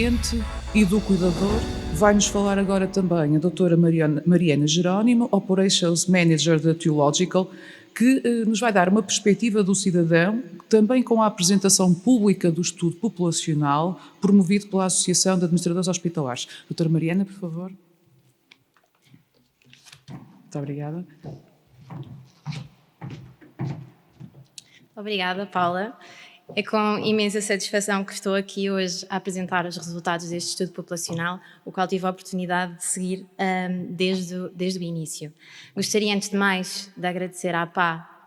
utente e do cuidador. Vai-nos falar agora também a doutora Mariana Jerónimo, Operations Manager da Theological, que nos vai dar uma perspectiva do cidadão, também com a apresentação pública do estudo populacional promovido pela Associação de Administradores Hospitalares. Doutora Mariana, por favor. Muito obrigada. Obrigada, Paula. É com imensa satisfação que estou aqui hoje a apresentar os resultados deste estudo populacional, o qual tive a oportunidade de seguir desde o início. Gostaria, antes de mais, de agradecer à APA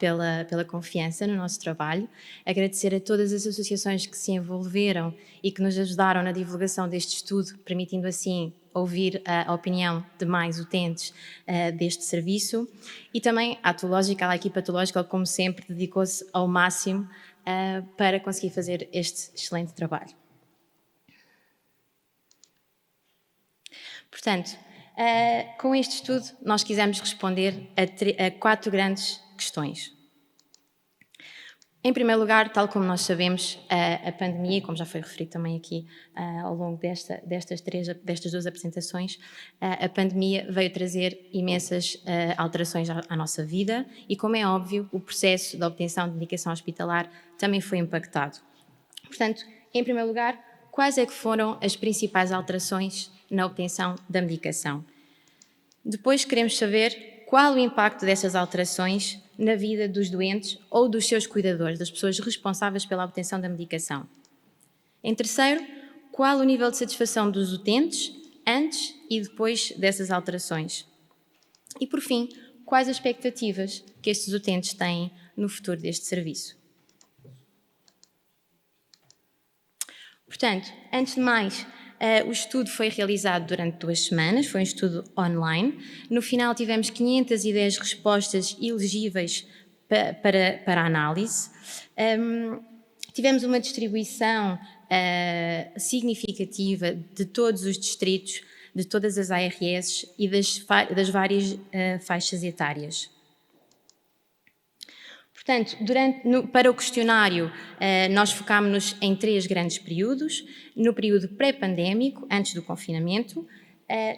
pela confiança no nosso trabalho, agradecer a todas as associações que se envolveram e que nos ajudaram na divulgação deste estudo, permitindo assim ouvir a opinião de mais utentes deste serviço, e também à Theological, à equipa Theological, como sempre, dedicou-se ao máximo para conseguir fazer este excelente trabalho. Portanto, com este estudo nós quisemos responder a 4 grandes questões. Em primeiro lugar, tal como nós sabemos, a pandemia, e como já foi referido também aqui ao longo destas 2 apresentações, a pandemia veio trazer imensas alterações à nossa vida e, como é óbvio, o processo de obtenção de medicação hospitalar também foi impactado. Portanto, em primeiro lugar, quais é que foram as principais alterações na obtenção da medicação? Depois queremos saber qual o impacto dessas alterações na vida dos doentes ou dos seus cuidadores, das pessoas responsáveis pela obtenção da medicação. Em terceiro, qual o nível de satisfação dos utentes antes e depois dessas alterações? E, por fim, quais as expectativas que estes utentes têm no futuro deste serviço? Portanto, antes de mais, o estudo foi realizado durante 2 semanas, foi um estudo online. No final tivemos 510 respostas elegíveis para análise. Tivemos uma distribuição significativa de todos os distritos, de todas as ARS e das várias faixas etárias. Portanto, para o questionário, nós focámos-nos em 3 grandes períodos: no período pré-pandémico, antes do confinamento,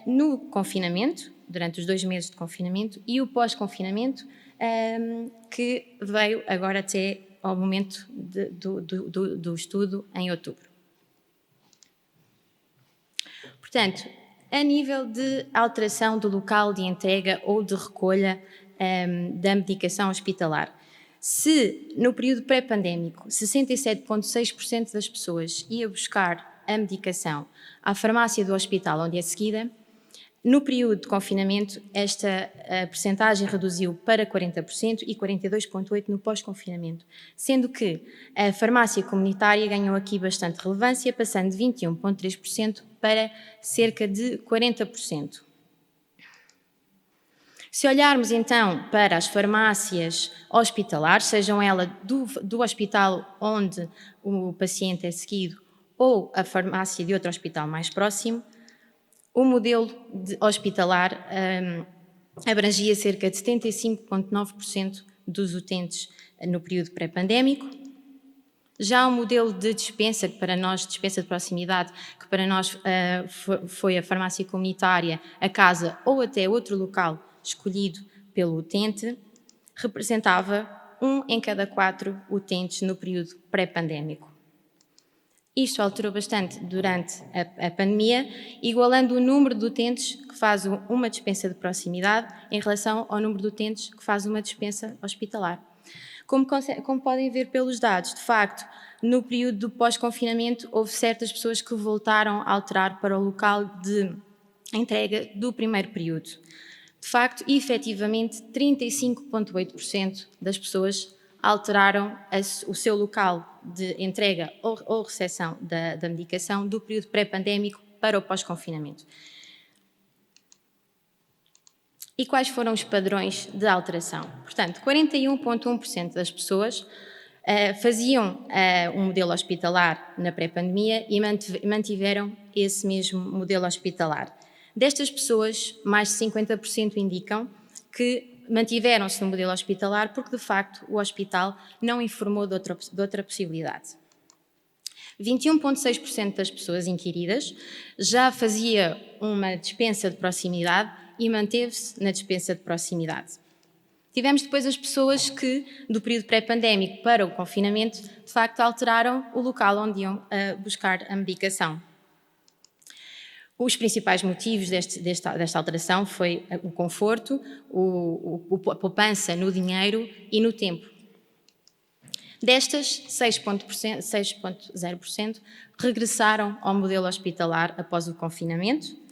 no confinamento, durante os 2 meses de confinamento, e o pós-confinamento, que veio agora até ao momento do estudo, em outubro. Portanto, a nível de alteração do local de entrega ou de recolha da medicação hospitalar, se no período pré-pandémico 67,6% das pessoas ia buscar a medicação à farmácia do hospital onde é seguida, no período de confinamento esta percentagem reduziu para 40% e 42,8% no pós-confinamento, sendo que a farmácia comunitária ganhou aqui bastante relevância, passando de 21,3% para cerca de 40%. Se olharmos então para as farmácias hospitalares, sejam elas do hospital onde o paciente é seguido ou a farmácia de outro hospital mais próximo, o modelo hospitalar abrangia cerca de 75,9% dos utentes no período pré-pandémico. Já o modelo de dispensa, que para nós, dispensa de proximidade, que para nós foi a farmácia comunitária, a casa ou até outro local escolhido pelo utente, representava 1 em cada 4 utentes no período pré-pandémico. Isto alterou bastante durante a pandemia, igualando o número de utentes que faz uma dispensa de proximidade em relação ao número de utentes que faz uma dispensa hospitalar. Como podem ver pelos dados, de facto, no período do pós-confinamento houve certas pessoas que voltaram a alterar para o local de entrega do primeiro período. De facto, efetivamente, 35,8% das pessoas alteraram o seu local de entrega ou recepção da medicação do período pré-pandémico para o pós-confinamento. E quais foram os padrões de alteração? Portanto, 41,1% das pessoas faziam um modelo hospitalar na pré-pandemia e mantiveram esse mesmo modelo hospitalar. Destas pessoas, mais de 50% indicam que mantiveram-se no modelo hospitalar porque, de facto, o hospital não informou de outra possibilidade. 21,6% das pessoas inquiridas já fazia uma dispensa de proximidade e manteve-se na dispensa de proximidade. Tivemos depois as pessoas que, do período pré-pandémico para o confinamento, de facto alteraram o local onde iam buscar a medicação. Os principais motivos desta alteração foi o conforto, a poupança no dinheiro e no tempo. Destas, 6,0% regressaram ao modelo hospitalar após o confinamento,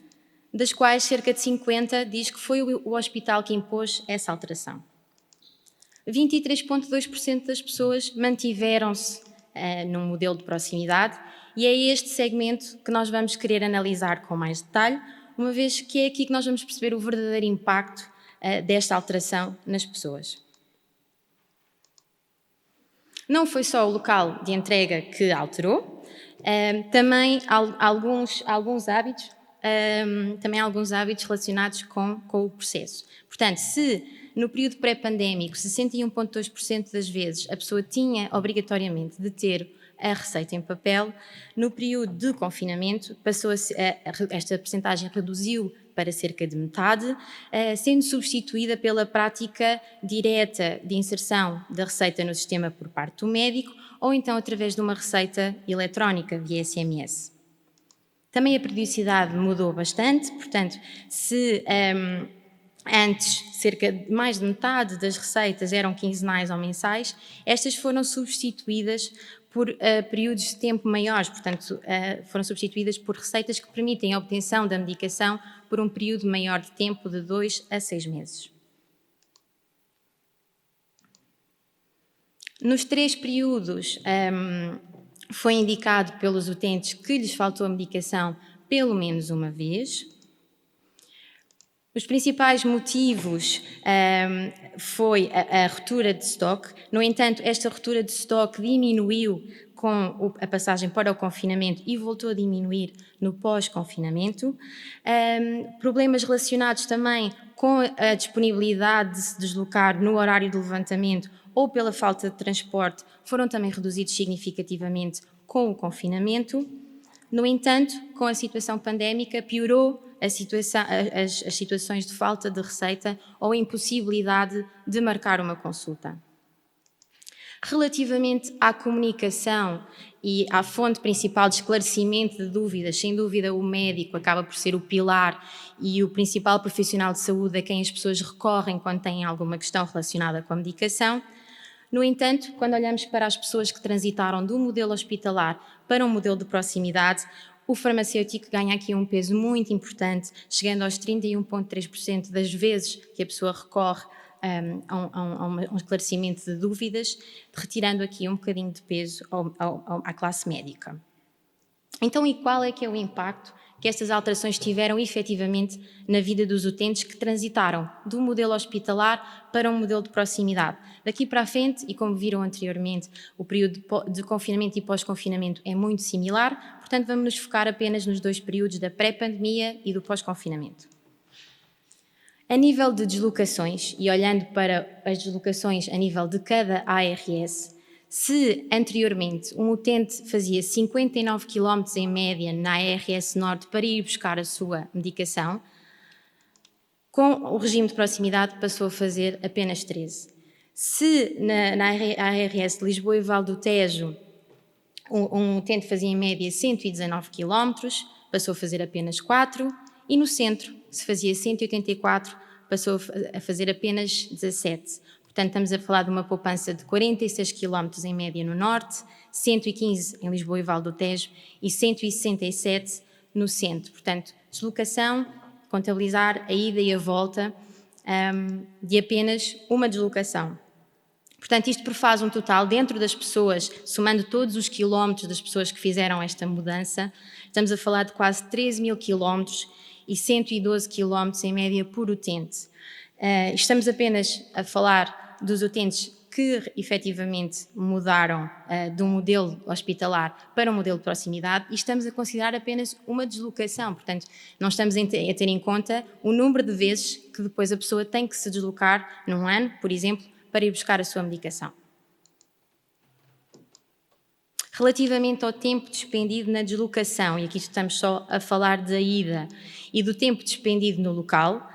das quais cerca de 50% diz que foi o hospital que impôs essa alteração. 23,2% das pessoas mantiveram-se num modelo de proximidade e é este segmento que nós vamos querer analisar com mais detalhe, uma vez que é aqui que nós vamos perceber o verdadeiro impacto desta alteração nas pessoas. Não foi só o local de entrega que alterou, também alguns hábitos, relacionados com o processo. Portanto, se no período pré-pandémico 61,2% das vezes a pessoa tinha obrigatoriamente de ter a receita em papel, no período de confinamento esta percentagem reduziu para cerca de metade, sendo substituída pela prática direta de inserção da receita no sistema por parte do médico ou então através de uma receita eletrónica via SMS. Também a periodicidade mudou bastante, portanto, se antes cerca de mais de metade das receitas eram quinzenais ou mensais, estas foram substituídas por períodos de tempo maiores, portanto, foram substituídas por receitas que permitem a obtenção da medicação por um período maior de tempo, de 2 a 6 meses. Nos 3 períodos, foi indicado pelos utentes que lhes faltou a medicação pelo menos uma vez. Os principais motivos foi a ruptura de estoque. No entanto, esta ruptura de estoque diminuiu com a passagem para o confinamento e voltou a diminuir no pós-confinamento. Problemas relacionados também com a disponibilidade de se deslocar no horário de levantamento ou pela falta de transporte foram também reduzidos significativamente com o confinamento. No entanto, com a situação pandémica, piorou as situações de falta de receita ou impossibilidade de marcar uma consulta. Relativamente à comunicação e à fonte principal de esclarecimento de dúvidas, sem dúvida o médico acaba por ser o pilar e o principal profissional de saúde a quem as pessoas recorrem quando têm alguma questão relacionada com a medicação. No entanto, quando olhamos para as pessoas que transitaram do modelo hospitalar para um modelo de proximidade, o farmacêutico ganha aqui um peso muito importante, chegando aos 31,3% das vezes que a pessoa recorre a um esclarecimento de dúvidas, retirando aqui um bocadinho de peso à classe médica. Então, e qual é que é o impacto que estas alterações tiveram efetivamente na vida dos utentes que transitaram do modelo hospitalar para um modelo de proximidade? Daqui para a frente, e como viram anteriormente, o período de confinamento e pós-confinamento é muito similar, portanto vamos nos focar apenas nos 2 períodos da pré-pandemia e do pós-confinamento. A nível de deslocações, e olhando para as deslocações a nível de cada ARS, se anteriormente um utente fazia 59 km em média na ARS Norte para ir buscar a sua medicação, com o regime de proximidade passou a fazer apenas 13. Se na ARS de Lisboa e Val do Tejo um utente fazia em média 119 km, passou a fazer apenas 4, e no centro, se fazia 184, passou a fazer apenas 17. Portanto, estamos a falar de uma poupança de 46 km em média no norte, 115 em Lisboa e Val do Tejo e 167 no centro. Portanto, deslocação, contabilizar a ida e a volta de apenas uma deslocação. Portanto, isto prefaz um total, dentro das pessoas, somando todos os quilómetros das pessoas que fizeram esta mudança, estamos a falar de quase 13 mil quilómetros e 112 quilómetros em média por utente. Estamos apenas a falar dos utentes que efetivamente mudaram de um modelo hospitalar para um modelo de proximidade e estamos a considerar apenas uma deslocação. Portanto, não estamos a ter em conta o número de vezes que depois a pessoa tem que se deslocar num ano, por exemplo, para ir buscar a sua medicação. Relativamente ao tempo despendido na deslocação, e aqui estamos só a falar da ida, e do tempo despendido no local,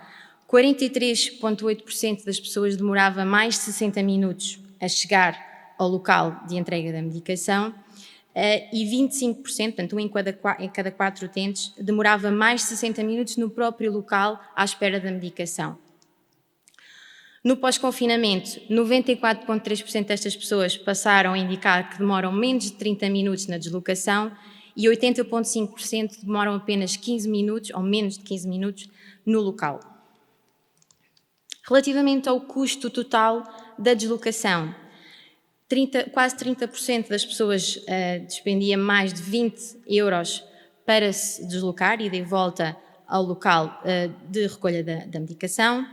43,8% das pessoas demorava mais de 60 minutos a chegar ao local de entrega da medicação e 25%, portanto, um em cada 4 utentes, demorava mais de 60 minutos no próprio local à espera da medicação. No pós-confinamento, 94,3% destas pessoas passaram a indicar que demoram menos de 30 minutos na deslocação e 80,5% demoram apenas 15 minutos ou menos de 15 minutos no local. Relativamente ao custo total da deslocação, quase 30% das pessoas despendia mais de 20 euros para se deslocar e de volta ao local de recolha da medicação.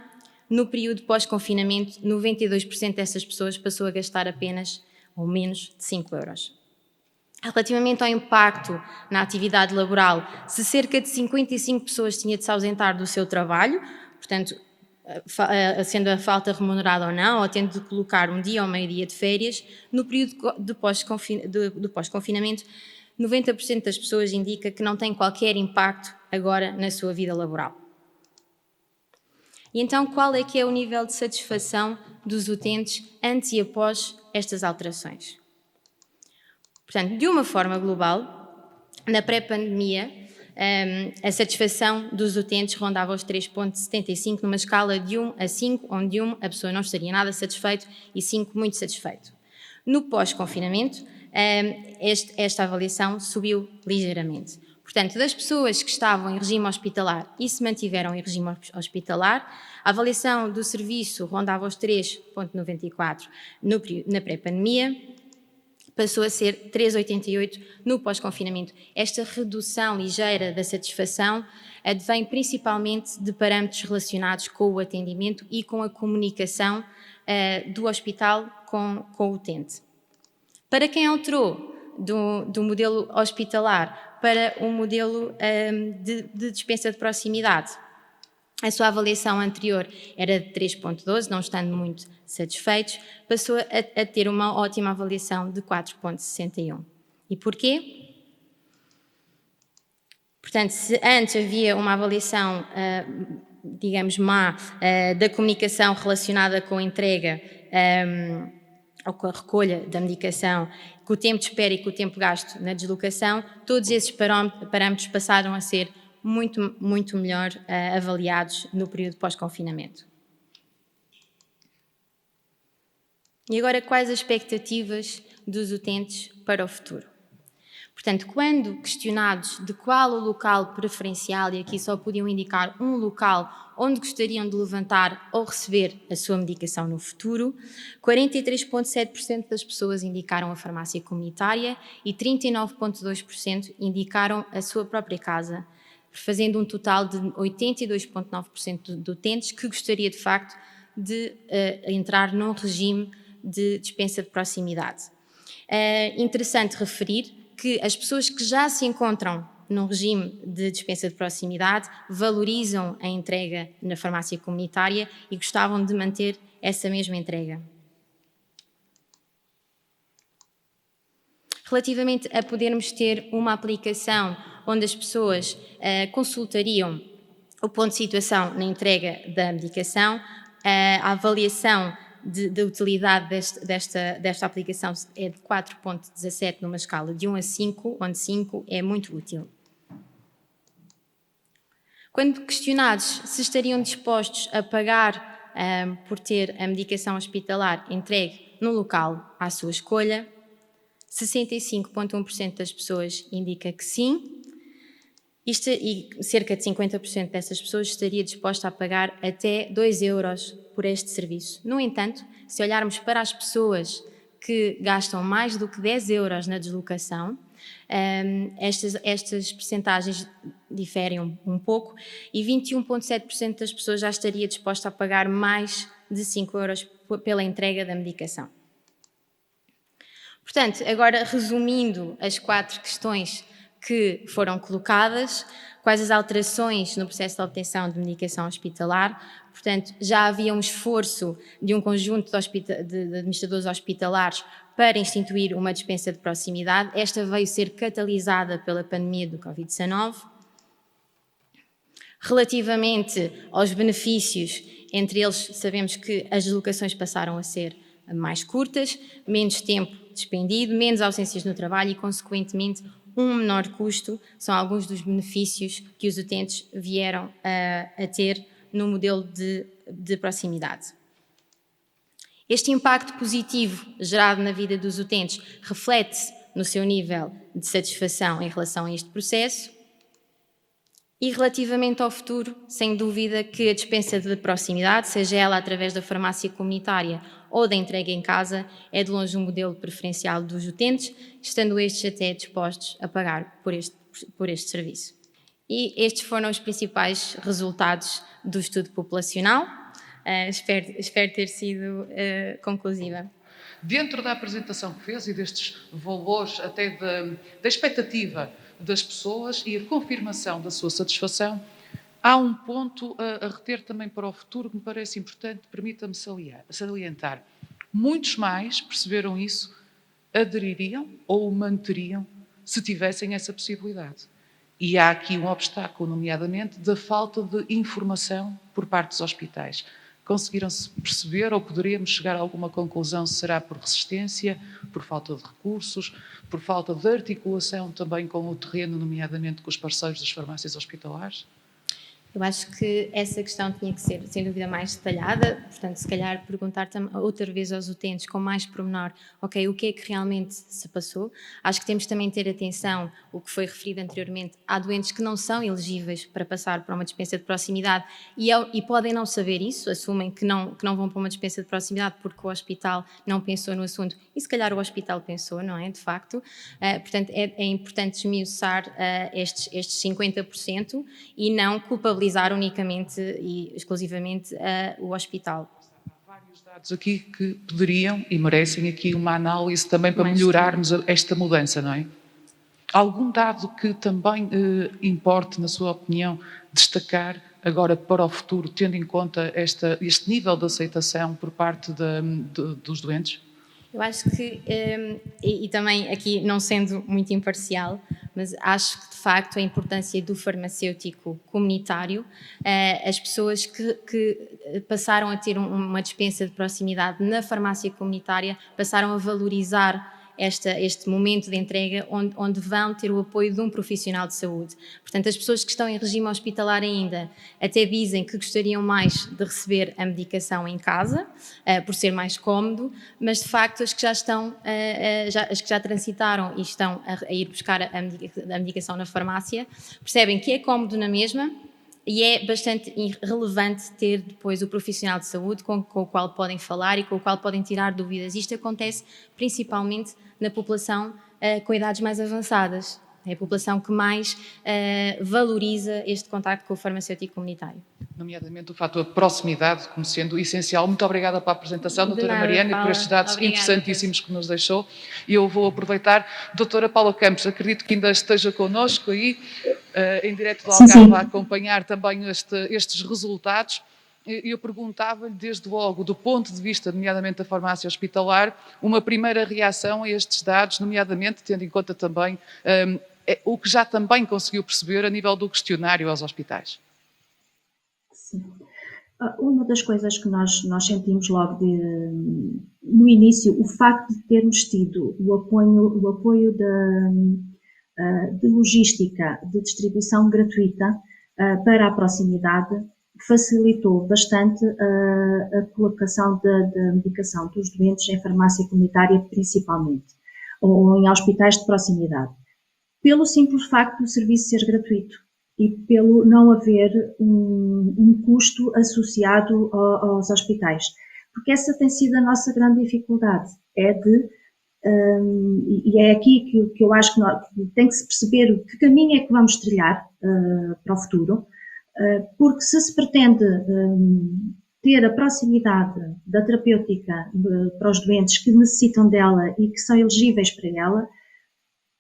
No período pós-confinamento, 92% dessas pessoas passou a gastar apenas ou menos de 5 euros. Relativamente ao impacto na atividade laboral, se cerca de 55 pessoas tinham de se ausentar do seu trabalho, portanto, sendo a falta remunerada ou não, ou tendo de colocar um dia ou meio dia de férias, no período do pós-confinamento, 90% das pessoas indica que não tem qualquer impacto agora na sua vida laboral. E então, qual é que é o nível de satisfação dos utentes antes e após estas alterações? Portanto, de uma forma global, na pré-pandemia, a satisfação dos utentes rondava os 3,75 numa escala de 1 a 5, onde 1 a pessoa não estaria nada satisfeito e 5 muito satisfeito. No pós-confinamento, esta avaliação subiu ligeiramente. Portanto, das pessoas que estavam em regime hospitalar e se mantiveram em regime hospitalar, a avaliação do serviço rondava os 3,94 na pré-pandemia, passou a ser 3,88 no pós-confinamento. Esta redução ligeira da satisfação advém principalmente de parâmetros relacionados com o atendimento e com a comunicação do hospital com o utente. Para quem alterou do modelo hospitalar para um modelo de dispensa de proximidade, a sua avaliação anterior era de 3,12, não estando muito satisfeitos, passou a ter uma ótima avaliação de 4,61. E porquê? Portanto, se antes havia uma avaliação, digamos, má da comunicação relacionada com a entrega ou com a recolha da medicação, com o tempo de espera e com o tempo gasto na deslocação, todos esses parâmetros passaram a ser muito, muito melhor avaliados no período pós-confinamento. E agora, quais as expectativas dos utentes para o futuro? Portanto, quando questionados de qual o local preferencial, e aqui só podiam indicar um local onde gostariam de levantar ou receber a sua medicação no futuro, 43,7% das pessoas indicaram a farmácia comunitária e 39,2% indicaram a sua própria casa, fazendo um total de 82,9% de utentes que gostaria, de facto, de entrar num regime de dispensa de proximidade. É interessante referir que as pessoas que já se encontram num regime de dispensa de proximidade valorizam a entrega na farmácia comunitária e gostavam de manter essa mesma entrega. Relativamente a podermos ter uma aplicação onde as pessoas consultariam o ponto de situação na entrega da medicação, a avaliação da utilidade desta aplicação é de 4,17 numa escala de 1 a 5, onde 5 é muito útil. Quando questionados se estariam dispostos a pagar por ter a medicação hospitalar entregue no local à sua escolha, 65,1% das pessoas indica que sim, e cerca de 50% dessas pessoas estaria disposta a pagar até 2 euros por este serviço. No entanto, se olharmos para as pessoas que gastam mais do que 10 euros na deslocação, estas percentagens diferem um pouco e 21,7% das pessoas já estaria disposta a pagar mais de 5 euros pela entrega da medicação. Portanto, agora resumindo as 4 questões que foram colocadas, quais as alterações no processo de obtenção de medicação hospitalar. Portanto, já havia um esforço de um conjunto de administradores hospitalares para instituir uma dispensa de proximidade. Esta veio ser catalisada pela pandemia do Covid-19. Relativamente aos benefícios, entre eles sabemos que as deslocações passaram a ser mais curtas, menos tempo despendido, menos ausências no trabalho e, consequentemente, um menor custo. São alguns dos benefícios que os utentes vieram a ter no modelo de proximidade. Este impacto positivo gerado na vida dos utentes reflete-se no seu nível de satisfação em relação a este processo. E relativamente ao futuro, sem dúvida que a dispensa de proximidade, seja ela através da farmácia comunitária ou da entrega em casa, é de longe um modelo preferencial dos utentes, estando estes até dispostos a pagar por este serviço. E estes foram os principais resultados do estudo populacional. Espero ter sido conclusiva. Dentro da apresentação que fez e destes valores, até da expectativa das pessoas e a confirmação da sua satisfação, há um ponto a reter também para o futuro que me parece importante, permita-me salientar. Muitos mais perceberam isso, adeririam ou o manteriam se tivessem essa possibilidade. E há aqui um obstáculo, nomeadamente, da falta de informação por parte dos hospitais. Conseguiram-se perceber ou poderíamos chegar a alguma conclusão se será por resistência, por falta de recursos, por falta de articulação também com o terreno, nomeadamente com os parceiros das farmácias hospitalares? Eu acho que essa questão tinha que ser, sem dúvida, mais detalhada, portanto, se calhar perguntar outra vez aos utentes com mais pormenor, ok, o que é que realmente se passou. Acho que temos também de ter atenção, o que foi referido anteriormente, há doentes que não são elegíveis para passar para uma dispensa de proximidade e podem não saber isso, assumem que não vão para uma dispensa de proximidade porque o hospital não pensou no assunto e se calhar o hospital pensou, não é, de facto. Portanto, é importante esmiuçar estes 50% e não culpabilizar unicamente e exclusivamente o hospital. Há vários dados aqui que poderiam e merecem aqui uma análise também para melhorarmos esta mudança, não é? Algum dado que também importe, na sua opinião, destacar agora para o futuro, tendo em conta este nível de aceitação por parte dos doentes? Eu acho que, e também aqui não sendo muito imparcial, mas acho que de facto a importância do farmacêutico comunitário, as pessoas que passaram a ter uma dispensa de proximidade na farmácia comunitária passaram a valorizar este momento de entrega onde vão ter o apoio de um profissional de saúde. Portanto, as pessoas que estão em regime hospitalar ainda até dizem que gostariam mais de receber a medicação em casa, por ser mais cómodo, mas de facto as que já estão, as que já transitaram e estão a ir buscar a medicação na farmácia, percebem que é cómodo na mesma, e é bastante relevante ter depois o profissional de saúde com o qual podem falar e com o qual podem tirar dúvidas. Isto acontece principalmente na população com idades mais avançadas. É a população que mais valoriza este contacto com o farmacêutico comunitário. Nomeadamente o fator proximidade como sendo essencial. Muito obrigada pela apresentação, doutora Mariana, e por estes dados interessantíssimos que nos deixou. E eu vou aproveitar, doutora Paula Campos, acredito que ainda esteja connosco aí, em direto do Algarve, a acompanhar também estes resultados. Eu perguntava-lhe, desde logo, do ponto de vista, nomeadamente da farmácia hospitalar, uma primeira reação a estes dados, nomeadamente tendo em conta também o que já também conseguiu perceber a nível do questionário aos hospitais. Sim. Uma das coisas que nós sentimos logo no início, o facto de termos tido o apoio de logística, de distribuição gratuita para a proximidade, facilitou bastante a colocação da medicação dos doentes em farmácia comunitária, principalmente, ou em hospitais de proximidade, pelo simples facto do serviço ser gratuito e pelo não haver um custo associado aos hospitais. Porque essa tem sido a nossa grande dificuldade, e é aqui que eu acho que tem que se perceber que caminho é que vamos trilhar para o futuro, porque se pretende ter a proximidade da terapêutica para os doentes que necessitam dela e que são elegíveis para ela,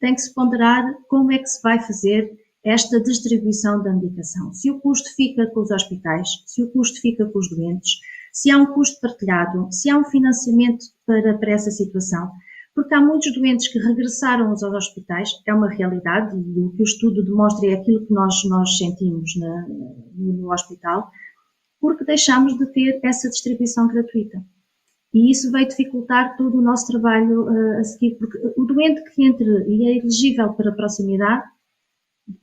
tem que se ponderar como é que se vai fazer esta distribuição da medicação. Se o custo fica com os hospitais, se o custo fica com os doentes, se há um custo partilhado, se há um financiamento para essa situação, porque há muitos doentes que regressaram aos hospitais, é uma realidade, e o que o estudo demonstra é aquilo que nós sentimos no hospital, porque deixámos de ter essa distribuição gratuita. E isso vai dificultar todo o nosso trabalho a seguir, porque o doente que entre e é elegível para proximidade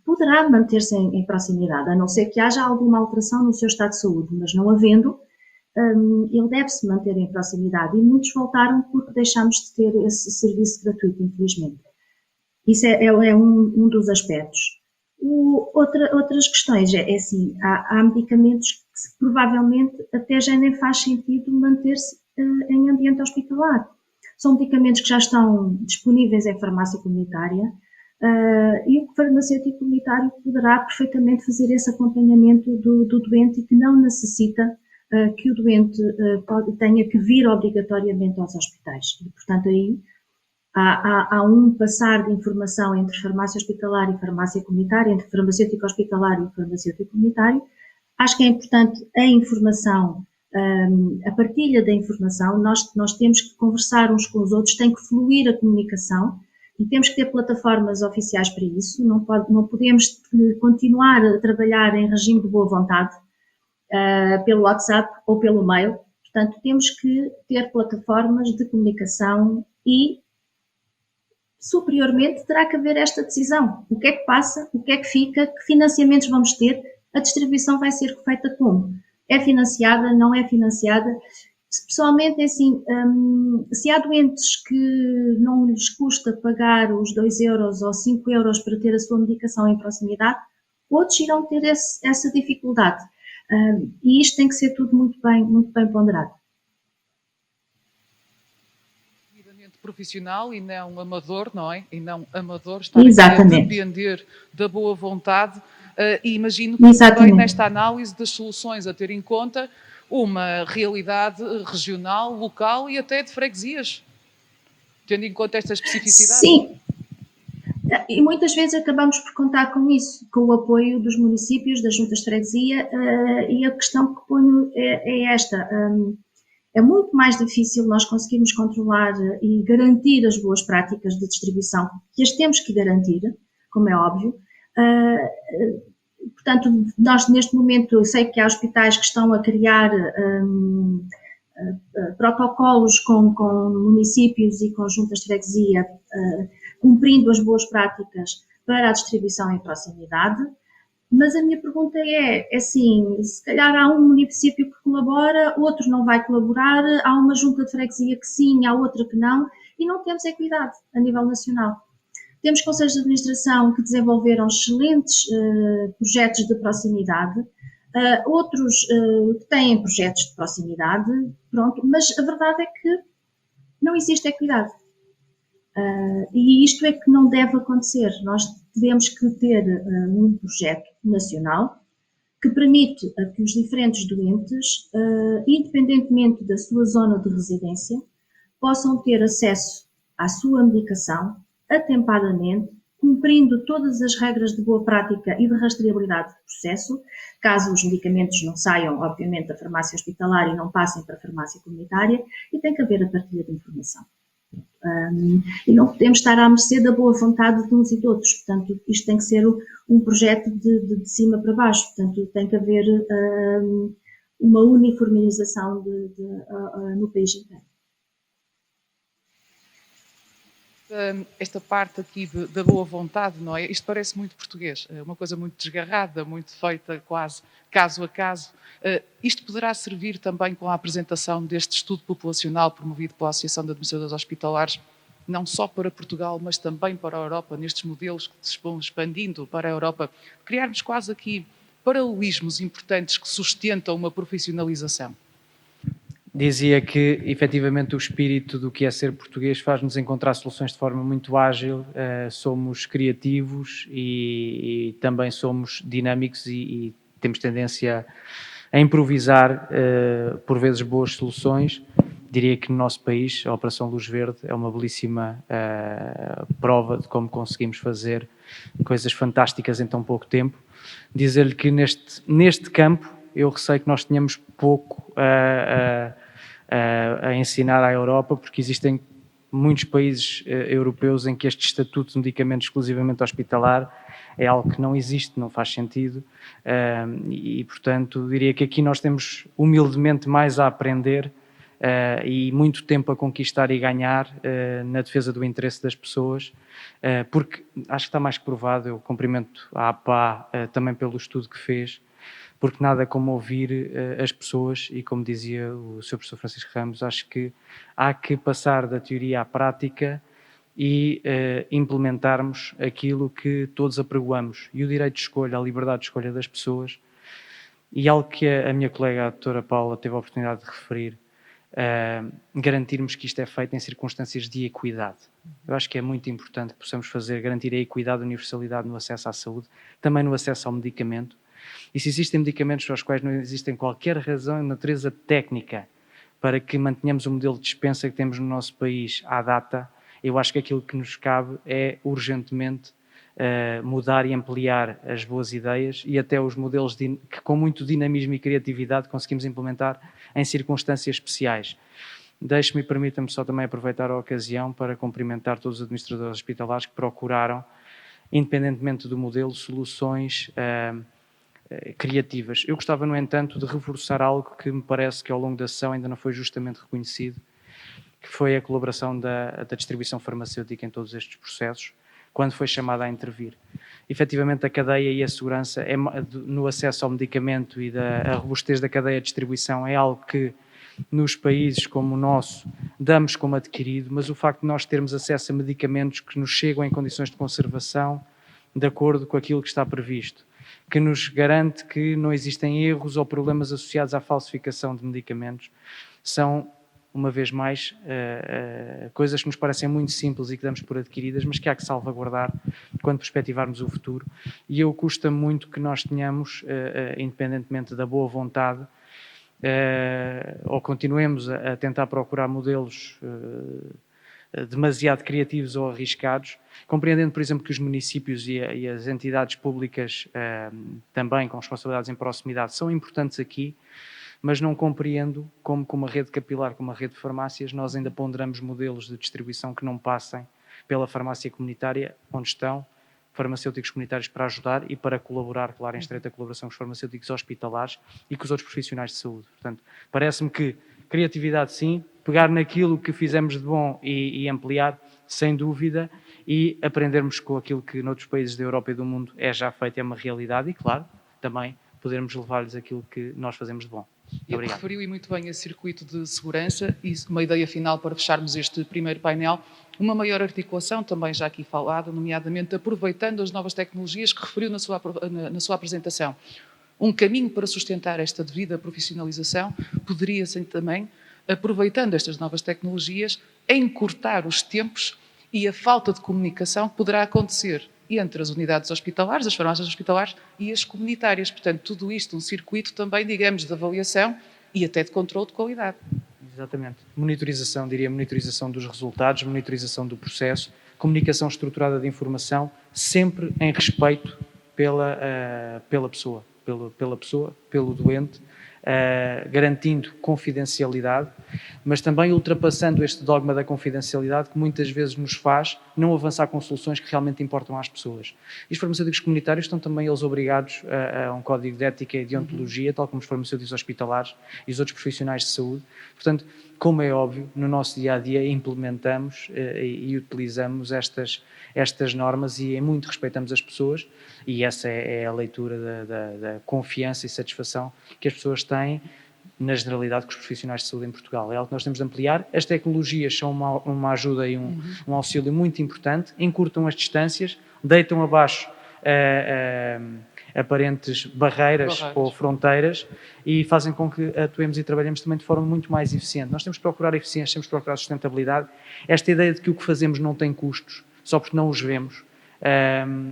poderá manter-se em proximidade, a não ser que haja alguma alteração no seu estado de saúde, mas não havendo, ele deve-se manter em proximidade. E muitos voltaram porque deixámos de ter esse serviço gratuito, infelizmente. Isso é um dos aspectos. Outras questões é assim, há medicamentos que provavelmente até já nem faz sentido manter-se em ambiente hospitalar. São medicamentos que já estão disponíveis em farmácia comunitária e o farmacêutico comunitário poderá perfeitamente fazer esse acompanhamento do doente e que não necessita que o doente tenha que vir obrigatoriamente aos hospitais. E, portanto, aí há um passar de informação entre farmácia hospitalar e farmácia comunitária, entre farmacêutico hospitalar e farmacêutico comunitário. Acho que é importante a informação, a partilha da informação. Nós temos que conversar uns com os outros, tem que fluir a comunicação e temos que ter plataformas oficiais para isso. Não podemos continuar a trabalhar em regime de boa vontade pelo WhatsApp ou pelo mail. Portanto, temos que ter plataformas de comunicação e superiormente terá que haver esta decisão. O que é que passa, o que é que fica, que financiamentos vamos ter, a distribuição vai ser feita como? É financiada, não é financiada? Pessoalmente, é assim, se há doentes que não lhes custa pagar os 2 euros ou 5 euros para ter a sua medicação em proximidade, outros irão ter essa dificuldade. E isto tem que ser tudo muito bem ponderado. Profissional e não amador, não é? E não amador, estar a depender da boa vontade e imagino que também nesta análise das soluções a ter em conta uma realidade regional, local e até de freguesias, tendo em conta esta especificidade. Sim, e muitas vezes acabamos por contar com isso, com o apoio dos municípios, das juntas de freguesia e a questão que ponho é esta. É muito mais difícil nós conseguirmos controlar e garantir as boas práticas de distribuição, que as temos que garantir, como é óbvio. Portanto, nós neste momento, eu sei que há hospitais que estão a criar protocolos com municípios e com juntas de freguesia, cumprindo as boas práticas para a distribuição em proximidade. Mas a minha pergunta é assim, se calhar há um município que colabora, outro não vai colaborar, há uma junta de freguesia que sim, há outra que não, e não temos equidade a nível nacional. Temos conselhos de administração que desenvolveram excelentes projetos de proximidade, outros que têm projetos de proximidade, pronto, mas a verdade é que não existe equidade. E isto é que não deve acontecer. Nós devemos que ter um projeto nacional que permite a que os diferentes doentes, independentemente da sua zona de residência, possam ter acesso à sua medicação atempadamente, cumprindo todas as regras de boa prática e de rastreabilidade do processo, caso os medicamentos não saiam, obviamente, da farmácia hospitalar e não passem para a farmácia comunitária, e tem que haver a partilha de informação. E não podemos estar à mercê da boa vontade de uns e de outros, portanto isto tem que ser um projeto de cima para baixo, portanto tem que haver uma uniformização no país inteiro. Esta parte aqui da boa vontade, não é? Isto parece muito português, uma coisa muito desgarrada, muito feita quase caso a caso. Isto poderá servir também com a apresentação deste estudo populacional promovido pela Associação de Administradores Hospitalares, não só para Portugal, mas também para a Europa, nestes modelos que se vão expandindo para a Europa, criarmos quase aqui paralelismos importantes que sustentam uma profissionalização. Dizia que, efetivamente, o espírito do que é ser português faz-nos encontrar soluções de forma muito ágil, somos criativos e também somos dinâmicos e temos tendência a improvisar, por vezes, boas soluções. diria que no nosso país a Operação Luz Verde é uma belíssima prova de como conseguimos fazer coisas fantásticas em tão pouco tempo. Dizer-lhe que neste campo eu receio que nós tenhamos pouco a ensinar à Europa, porque existem muitos países europeus em que este estatuto de medicamento exclusivamente hospitalar é algo que não existe, não faz sentido, e portanto diria que aqui nós temos humildemente mais a aprender e muito tempo a conquistar e ganhar na defesa do interesse das pessoas, porque acho que está mais que provado. Eu cumprimento a APA também pelo estudo que fez, porque nada como ouvir as pessoas, e como dizia o Sr. Professor Francisco Ramos, acho que há que passar da teoria à prática e implementarmos aquilo que todos apregoamos, e o direito de escolha, a liberdade de escolha das pessoas, e algo que a minha colega, a doutora Paula, teve a oportunidade de referir, garantirmos que isto é feito em circunstâncias de equidade. Eu acho que é muito importante que possamos garantir a equidade e a universalidade no acesso à saúde, também no acesso ao medicamento. E se existem medicamentos aos quais não existem qualquer razão de natureza técnica para que mantenhamos o modelo de dispensa que temos no nosso país à data, eu acho que aquilo que nos cabe é urgentemente mudar e ampliar as boas ideias e até os modelos que com muito dinamismo e criatividade conseguimos implementar em circunstâncias especiais. Deixe-me e permita-me só também aproveitar a ocasião para cumprimentar todos os administradores hospitalares que procuraram, independentemente do modelo, soluções criativas. Eu gostava, no entanto, de reforçar algo que me parece que ao longo da sessão ainda não foi justamente reconhecido, que foi a colaboração da distribuição farmacêutica em todos estes processos, quando foi chamada a intervir. Efetivamente, a cadeia e a segurança no acesso ao medicamento e a robustez da cadeia de distribuição é algo que, nos países como o nosso, damos como adquirido, mas o facto de nós termos acesso a medicamentos que nos chegam em condições de conservação de acordo com aquilo que está previsto, que nos garante que não existem erros ou problemas associados à falsificação de medicamentos, são, uma vez mais, coisas que nos parecem muito simples e que damos por adquiridas, mas que há que salvaguardar quando perspectivarmos o futuro. E eu custa muito que nós tenhamos, independentemente da boa vontade, ou continuemos a tentar procurar modelos demasiado criativos ou arriscados, compreendendo, por exemplo, que os municípios e as entidades públicas também com responsabilidades em proximidade são importantes aqui, mas não compreendo como com uma rede capilar, como uma rede de farmácias, nós ainda ponderamos modelos de distribuição que não passem pela farmácia comunitária, onde estão farmacêuticos comunitários para ajudar e para colaborar, claro, em estreita colaboração com os farmacêuticos hospitalares e com os outros profissionais de saúde. Portanto, parece-me que criatividade sim, pegar naquilo que fizemos de bom e ampliar, sem dúvida, e aprendermos com aquilo que noutros países da Europa e do mundo é já feito, é uma realidade, e claro, também podermos levar-lhes aquilo que nós fazemos de bom. E referiu e muito bem esse circuito de segurança e uma ideia final para fecharmos este primeiro painel, uma maior articulação, também já aqui falada, nomeadamente aproveitando as novas tecnologias que referiu na sua apresentação. Um caminho para sustentar esta devida profissionalização poderia ser também, aproveitando estas novas tecnologias, encurtar os tempos e a falta de comunicação que poderá acontecer entre as unidades hospitalares, as farmácias hospitalares e as comunitárias. Portanto, tudo isto, um circuito também, digamos, de avaliação e até de controle de qualidade. Exatamente. Monitorização, diria monitorização dos resultados, monitorização do processo, comunicação estruturada de informação, sempre em respeito pela pessoa, pelo doente, garantindo confidencialidade, mas também ultrapassando este dogma da confidencialidade que muitas vezes nos faz não avançar com soluções que realmente importam às pessoas. E os farmacêuticos comunitários estão também eles obrigados a um código de ética e de ontologia, tal como os farmacêuticos hospitalares e os outros profissionais de saúde. Portanto, como é óbvio, no nosso dia-a-dia implementamos e utilizamos estas normas e em muito respeitamos as pessoas, e essa é a leitura da confiança e satisfação que as pessoas têm na generalidade com os profissionais de saúde em Portugal. É algo que nós temos de ampliar. As tecnologias são uma ajuda e um auxílio muito importante, encurtam as distâncias, deitam abaixo aparentes barreiras ou fronteiras e fazem com que atuemos e trabalhemos também de forma muito mais eficiente. Nós temos de procurar eficiência, temos de procurar sustentabilidade. Esta ideia de que o que fazemos não tem custos, só porque não os vemos,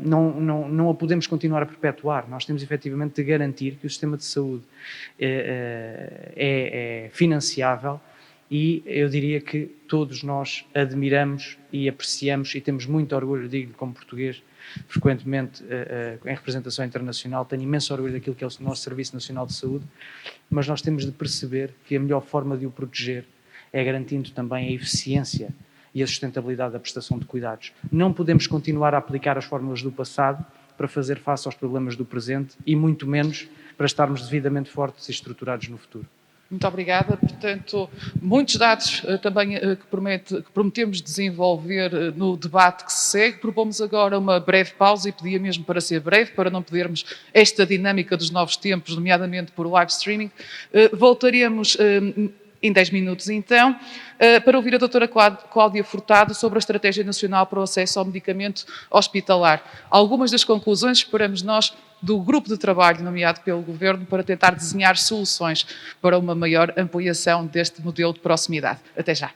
não a podemos continuar a perpetuar. Nós temos efetivamente de garantir que o sistema de saúde é financiável e eu diria que todos nós admiramos e apreciamos e temos muito orgulho, digo como português, frequentemente em representação internacional, tenho imenso orgulho daquilo que é o nosso Serviço Nacional de Saúde, mas nós temos de perceber que a melhor forma de o proteger é garantindo também a eficiência e a sustentabilidade da prestação de cuidados. Não podemos continuar a aplicar as fórmulas do passado para fazer face aos problemas do presente e muito menos para estarmos devidamente fortes e estruturados no futuro. Muito obrigada. Portanto, muitos dados também que prometemos desenvolver no debate que se segue. Propomos agora uma breve pausa e pedia mesmo para ser breve, para não perdermos esta dinâmica dos novos tempos, nomeadamente por live streaming. Voltaremos em 10 minutos, então, para ouvir a doutora Cláudia Furtado sobre a Estratégia Nacional para o Acesso ao Medicamento Hospitalar. Algumas das conclusões esperamos nós do grupo de trabalho nomeado pelo Governo para tentar desenhar soluções para uma maior ampliação deste modelo de proximidade. Até já.